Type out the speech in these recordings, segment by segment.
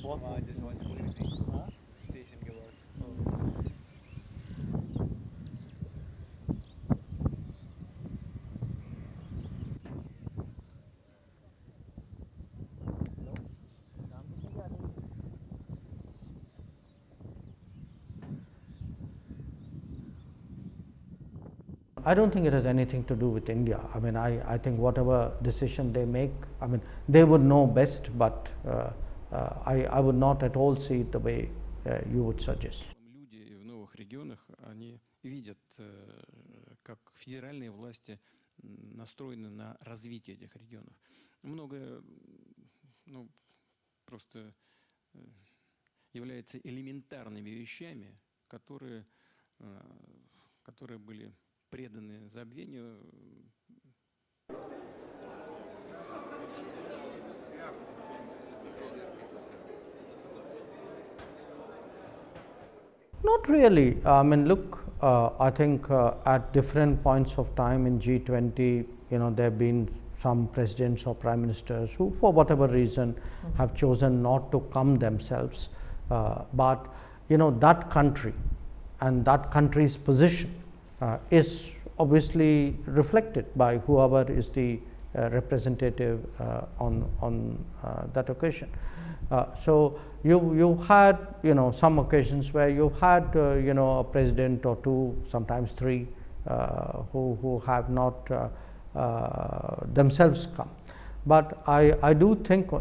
वहाँ जैसे वहाँ से खुल गई थी हाँ? स्टेशन के पास। हेलो, ट्रांसमिशन क्या आ रही है? I don't think it has anything to do with India. I mean, I think whatever decision they make, I mean, they would know best, but I would not at all see it the way you would suggest. Люди в новых регионах, они видят, как федеральные власти настроены на развитие этих регионов. Многое, ну, просто является элементарными вещами, которые были преданы забвению. Not really. I mean, look, I think at different points of time in G20, there have been some presidents or prime ministers who, for whatever reason, have chosen not to come themselves. But, that country and that country's position is obviously reflected by whoever is the representative on that occasion. So you had some occasions where you had a president or two, sometimes three, who have not themselves come. But I do think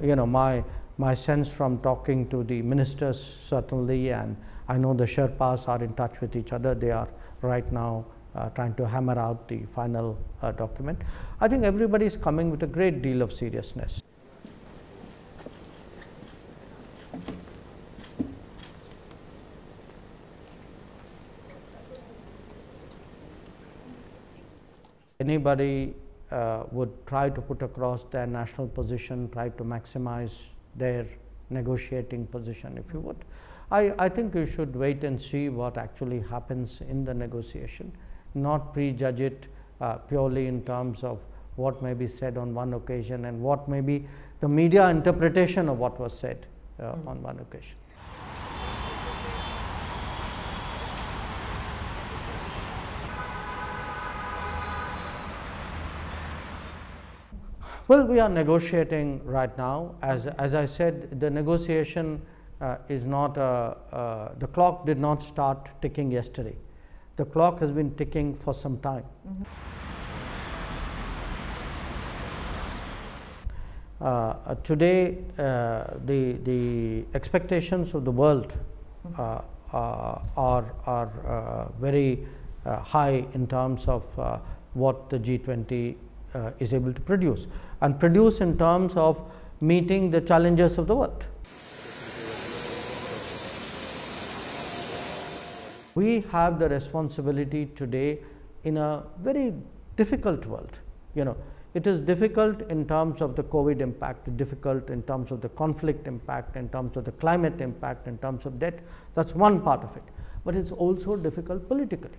my sense from talking to the ministers certainly, and I know the Sherpas are in touch with each other. They are right now trying to hammer out the final document. I think everybody is coming with a great deal of seriousness. Anybody would try to put across their national position, try to maximize their negotiating position, if you would. I think you should wait and see what actually happens in the negotiation, not prejudge it purely in terms of what may be said on one occasion and what may be the media interpretation of what was said on one occasion. Well, we are negotiating right now. As I said, the negotiation is not the clock did not start ticking yesterday. The clock has been ticking for some time. Today, the expectations of the world are very high in terms of what the G20 is able to produce, and produce in terms of meeting the challenges of the world. We have the responsibility today in a very difficult world. It is difficult in terms of the COVID impact, difficult in terms of the conflict impact, in terms of the climate impact, in terms of debt. That's one part of it. But it's also difficult politically.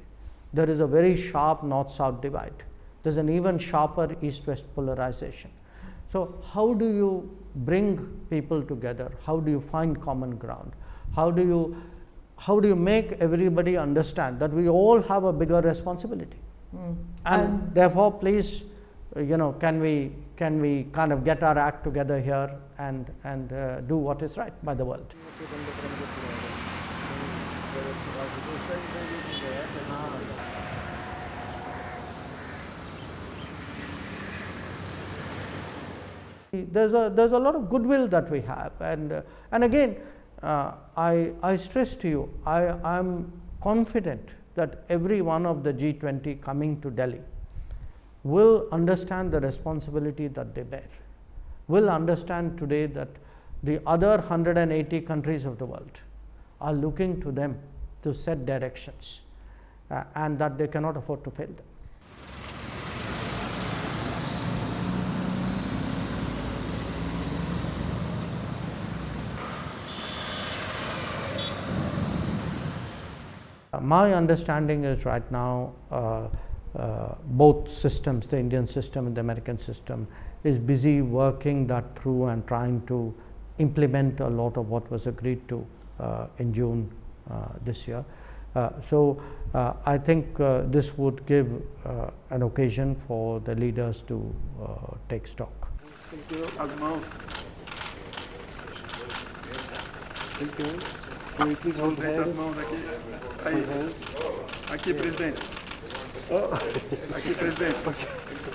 There is a very sharp north-south divide. There's an even sharper east-west polarization. So how do you bring people together? How do you find common ground? How do you make everybody understand that we all have a bigger responsibility? And therefore, please, can we kind of get our act together here and do what is right by the world? There's a lot of goodwill that we have, and again, I stress to you, I am confident that every one of the G20 coming to Delhi will understand the responsibility that they bear, will understand today that the other 180 countries of the world are looking to them to set directions, and that they cannot afford to fail them. My understanding is right now both systems, the Indian system and the American system, is busy working that through and trying to implement a lot of what was agreed to in June this year. So I think this would give an occasion for the leaders to take stock. As mãos. Thank you. Can we please hold Presidente, as hands? mãos aqui. Aí. Aqui, presidente. Aqui, presidente.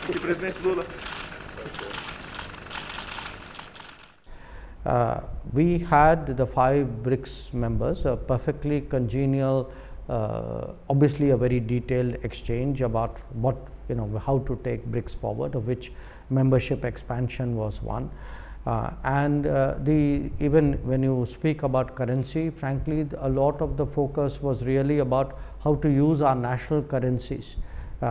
Aqui, presidente Lula. We had the 5 BRICS members, a perfectly congenial, obviously a very detailed exchange about what, how to take BRICS forward, of which membership expansion was one. Even when you speak about currency, frankly, a lot of the focus was really about how to use our national currencies,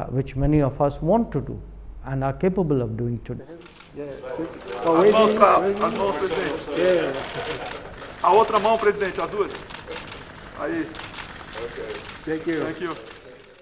which many of us want to do and are capable of doing today. Yes. As mãos, presidente. A outra mão, presidente, as duas. Aí. Thank you. Thank you.